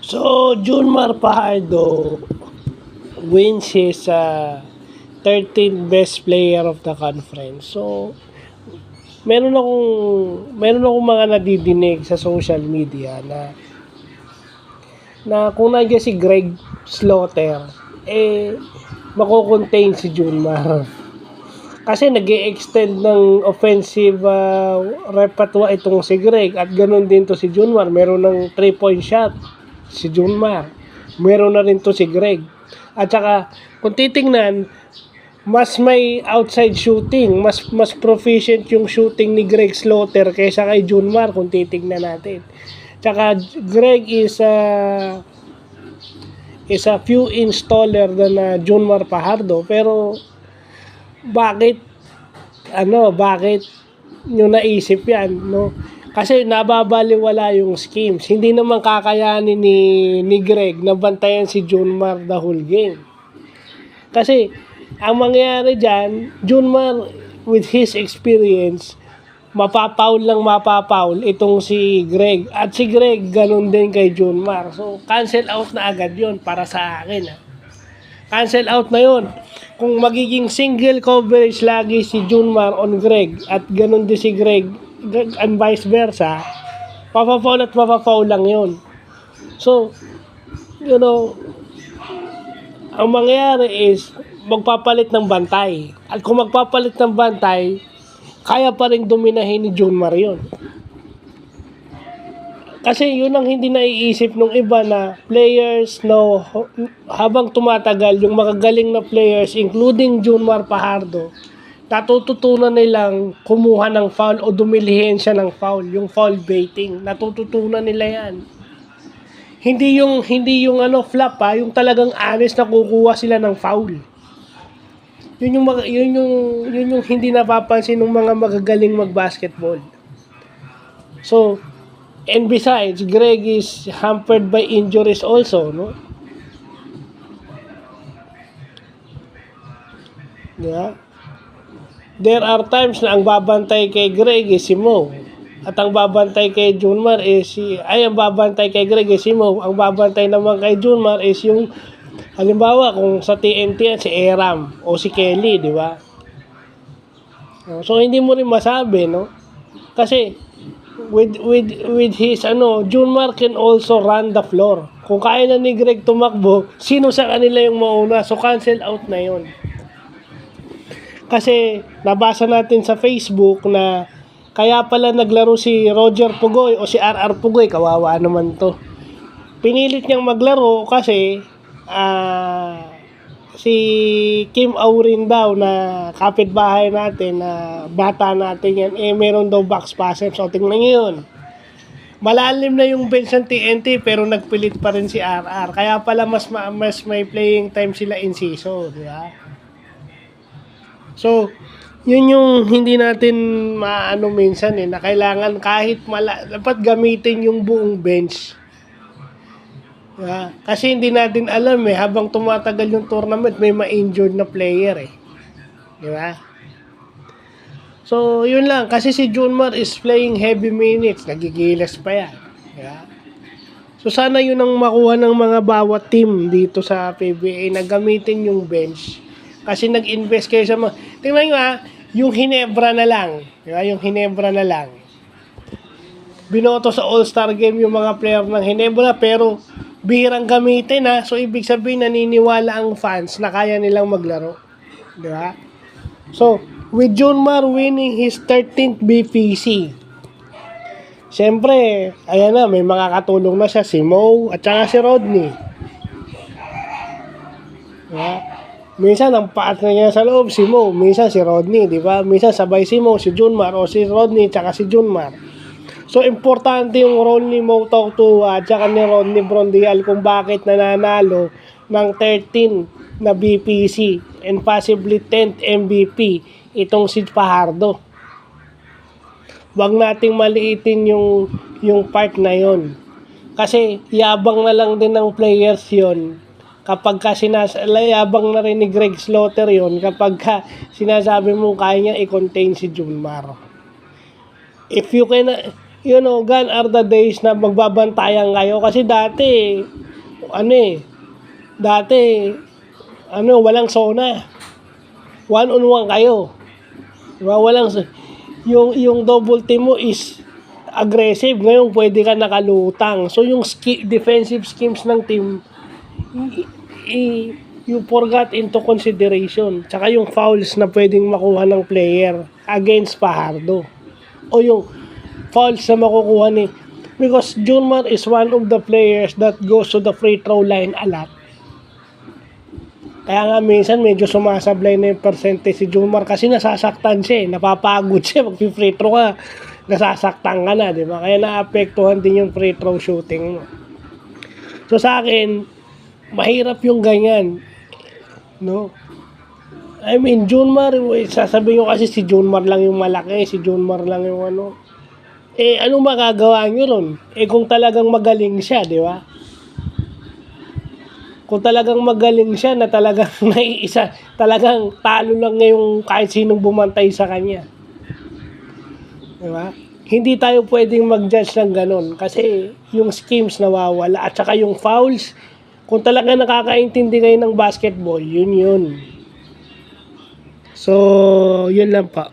So, Junmar Fajardo wins his 13th best player of the conference. So, meron akong mga nadidinig sa social media na kung nandiyan si Greg Slaughter, mako-contain si Junmar. Kasi nag-e-extend ng offensive repertoire itong si Greg at ganun din to si Junmar. Meron ng 3-point shot si Junmar. Meron na rin to si Greg. At saka kung titingnan, mas may outside shooting, mas proficient yung shooting ni Greg Slaughter kaysa kay Junmar kung titingnan natin. Tsaka Greg is a few inch taller than Junmar Fajardo, pero bakit nyo naisip yan, no? Kasi nababaliwala yung schemes. Hindi naman kakayanin ni Greg na bantayan si Junmar the whole game. Kasi ang mangyayari dyan, Junmar with his experience, mapapaul itong si Greg. At si Greg, ganun din kay Junmar. So, cancel out na agad yon para sa akin. Cancel out na yon. Kung magiging single coverage lagi si Junmar on Greg at ganun din si Greg and vice versa, mapapaul lang yon. So, ang mangyayari is magpapalit ng bantay. At kung magpapalit ng bantay, kaya pa rin dominahin ni Junmar yun. Kasi yun ang hindi naiisip ng iba na players no, habang tumatagal, yung makagaling na players, including Junmar Fajardo, natututunan nilang kumuha ng foul o dumilihin siya ng foul, yung foul baiting. Natututunan nila yan. Hindi yung flop yung talagang honest na kukuha sila ng foul. Yun yung hindi napapansin ng mga magagaling mag-basketball. So, and besides, Greg is hampered by injuries also, no? Yeah. There are times na ang babantay kay Greg is si Mo. At ang babantay kay Junmar is ang babantay kay Greg is si Mo. Ang babantay naman kay Junmar is yung, halimbawa, kung sa TNT yan, si Eram o si Kelly, di ba? So, hindi mo rin masabi, no? Kasi, with his Junmar can also run the floor. Kung kaya na ni Greg tumakbo, sino sa kanila yung mauna? So, cancel out na yon. Kasi, nabasa natin sa Facebook na kaya pala naglaro si Roger Pugoy o si RR Pugoy, kawawa naman to. Pinilit niyang maglaro kasi si Kim Aurin daw na kapitbahay natin, na bata natin yan, meron daw box passer. So tingnan nyo yun. Malalim na yung bench ng TNT pero nagpilit pa rin si RR. Kaya pala mas may playing time sila in season, di ba? So, yun yung hindi natin minsan na kailangan kahit dapat gamitin yung buong bench. Kasi hindi natin alam habang tumatagal yung tournament may ma-injured na player di ba? So yun lang, kasi si Junmar is playing heavy minutes, nagigilas pa yan, di ba? So sana yun ang makuha ng mga bawat team dito sa PBA, na gamitin yung bench. Kasi nag-invest kayo sa mga, tingnan nyo yung Hinebra na lang, di ba? Yung Hinebra na lang, binoto sa All-Star Game yung mga player ng Hinebra, pero bihirang gamitin so ibig sabihin naniniwala ang fans na kaya nilang maglaro, di ba? So with Junmar winning his 13th BPC, siyempre ayan na, may makakatulong na siya, si Mo at saka si Rodney, di ba? Minsan ang partner niya sa loob si Mo, minsan si Rodney, di ba? Minsan sabay si Mo, si Junmar, o si Rodney tsaka si Junmar. So, importante yung role ni Mo Tautua at saka ni Rodney Brondial kung bakit nananalo ng 13 na BPC and possibly 10th MVP itong si Fajardo. Huwag nating maliitin yung part na yon. Kasi yabang na lang din ng players yon kapag yabang na rin ni Greg Slaughter yon kapag sinasabi mo kaya niya i-contain si Junmar. gone are the days na magbabantayan kayo. Kasi dati, ano eh, dati, walang zona. One-on-one kayo. Diba? Yung double team mo is aggressive. Ngayon, pwede ka nakalutang. So, yung defensive schemes ng team, you forgot into consideration. Tsaka yung fouls na pwedeng makuha ng player against Fajardo. O yung fouls na makukuha ni... Because Junmar is one of the players that goes to the free throw line a lot. Kaya nga minsan medyo sumasablay na yung percentage si Junmar kasi nasasaktan siya eh. Napapagod siya. Mag-free throw ka, nasasaktan ka na, di ba? Kaya naapektuhan din yung free throw shooting mo. So sa akin, mahirap yung ganyan. No? I mean, Junmar, sasabihin ko kasi si Junmar lang yung malaki, si Junmar lang yung ano. Anong magagawa nyo ron? Kung talagang magaling siya, di ba? Kung talagang magaling siya na talagang naiisa, talagang talo lang ngayong kahit sinong bumantay sa kanya. Di ba? Hindi tayo pwedeng mag-judge ng ganun kasi yung schemes nawawala at saka yung fouls, kung talaga nakakaintindi kayo ng basketball, yun. So, yun lang pa.